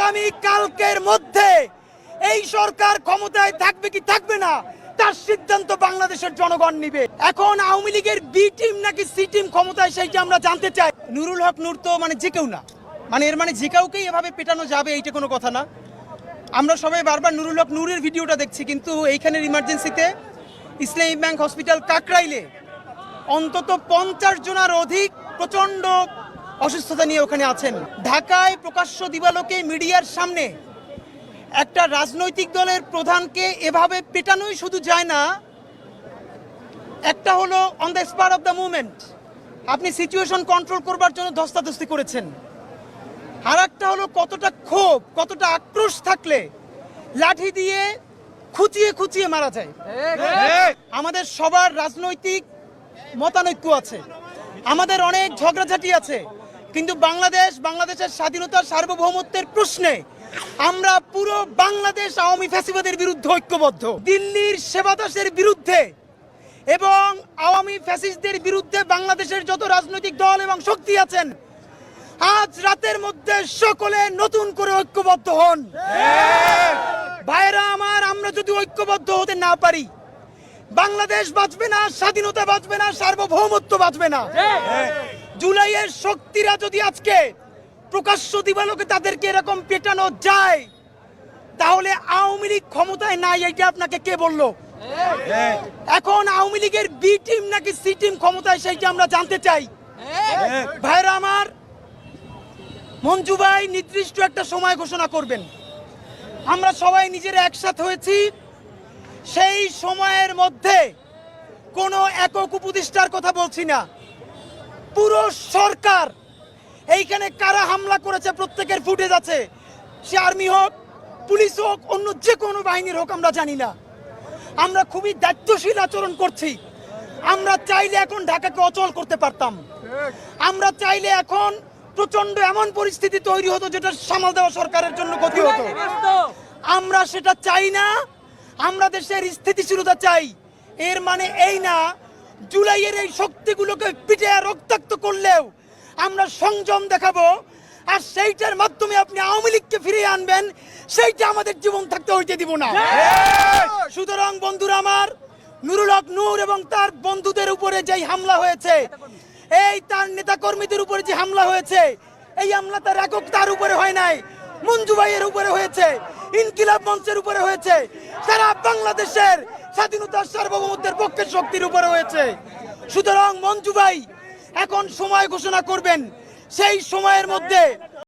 আগামী কালকের মধ্যে এই সরকার ক্ষমতায় থাকবে কি থাকবে না তার সিদ্ধান্ত বাংলাদেশের জনগণ নিবে। এখন আওয়ামী লীগের বি টিম নাকি সি টিম ক্ষমতায় সেইটা আমরা জানতে চাই। নুরুল হক নূর তো যে কেউ না, এর যে কাউকেই এভাবে পেটানো যাবে এইটা কোনো কথা না। আমরা সবাই বারবার নুরুল হক নূরের ভিডিওটা দেখছি, কিন্তু এইখানের ইমার্জেন্সিতে ইসলামী ব্যাংক হসপিটাল কাকরাইলে অন্তত 50 জনের অধিক প্রচন্ড অসুস্থতা নিয়ে ওখানে আছেন। ঢাকায় প্রকাশ্য দিবালোকে মিডিয়ার সামনে একটা রাজনৈতিক দলের প্রধানকে এভাবে পেটানোই শুধু যায় না, একটা হলো on the spot of the movement আপনি সিচুয়েশন কন্ট্রোল করবার জন্য ধস্তাধস্তি করেছেন, আর একটা হলো কতটা ক্ষোভ কতটা আক্রোশ থাকলে লাঠি দিয়ে খুঁচিয়ে খুঁচিয়ে মারা যায়। আমাদের সবার রাজনৈতিক মতানৈক্য আছে, আমাদের অনেক ঝগড়াঝাটি আছে, কিন্তু বাংলাদেশের স্বাধীনতার সার্বভৌমত্বের প্রশ্নে আমরা পুরো বাংলাদেশ আওয়ামী ফ্যাসিবাদের বিরুদ্ধে ঐক্যবদ্ধ। দিল্লির সেবাদাসের বিরুদ্ধে এবং আওয়ামী ফ্যাসিস্টদের বিরুদ্ধে বাংলাদেশের যত রাজনৈতিক দল এবং শক্তি আছেন, আজ রাতের মধ্যে সকলে নতুন করে ঐক্যবদ্ধ হন। ভাইরা আমার, আমরা যদি ঐক্যবদ্ধ হতে না পারি, বাংলাদেশ বাঁচবে না, স্বাধীনতা বাঁচবে না, সার্বভৌমত্ব বাঁচবে না। জুলাইয়ের শক্তিরা যদি আজকে প্রকাশ্য দিবালোকে তাদেরকে এরকম পেটানো যায়, তাহলে আওয়ামী লীগ ক্ষমতায় নাই এইটা আপনাকে কে বললো? এখন আওয়ামী লীগের বি টিম নাকি সি টিম ক্ষমতায় সেইটা আমরা জানতে চাই। ভাইরা আমার, মঞ্জু ভাই নির্দিষ্ট একটা সময় ঘোষণা করবেন, আমরা সবাই নিজেরা একসাথে হয়েছি, সেই সময়ের মধ্যে কোনো একক উপদেষ্টার কথা বলছি না, পুরো সরকার এইখানে কারা হামলা করেছে প্রত্যেকের ফুটেজ আছে, সে আর্মি হোক, পুলিশ হোক, অন্য যে কোনো বাহিনীর হোক, আমরা জানি না। আমরা খুবই দায়িত্বশীল আচরণ করছি। আমরা চাইলে এখন ঢাকাকে অচল করতে পারতাম, আমরা চাইলে এখন প্রচন্ড এমন পরিস্থিতি তৈরি হতো যেটা সামাল দেওয়া সরকারের জন্য ক্ষতি হতো। আমরা সেটা চাই না, আমরা দেশের স্থিতিশীলতা চাই। এর মানে এই না জুলাইয়ের এই শক্তিগুলোকে পিটে রক্তাক্ত করলেও আমরা সংযম দেখাবো, আর সেইটার মাধ্যমে আপনি আওয়ামী লীগকে ফিরিয়ে আনবেন, সেইটা আমাদের জীবন থাকতে হইতে দিব না। সুতরাং বন্ধুরা আমার, নুরুল হক নূর এবং তার বন্ধুদের উপরে যেই হামলা হয়েছে, এই তার নেতা কর্মীদের উপরে যে হামলা হয়েছে, এই হামলা তার একক তার উপরে হয় নাই, মঞ্জু ভাইয়ের উপরে হয়েছে, ইনকিলাব মঞ্চের উপরে হয়েছে, সারা বাংলাদেশের স্বাধীনতার সার্বভৌমত্বের পক্ষের শক্তির উপরে হয়েছে। সুতরাং মঞ্জু ভাই এখন সময় ঘোষণা করবেন, সেই সময়ের মধ্যে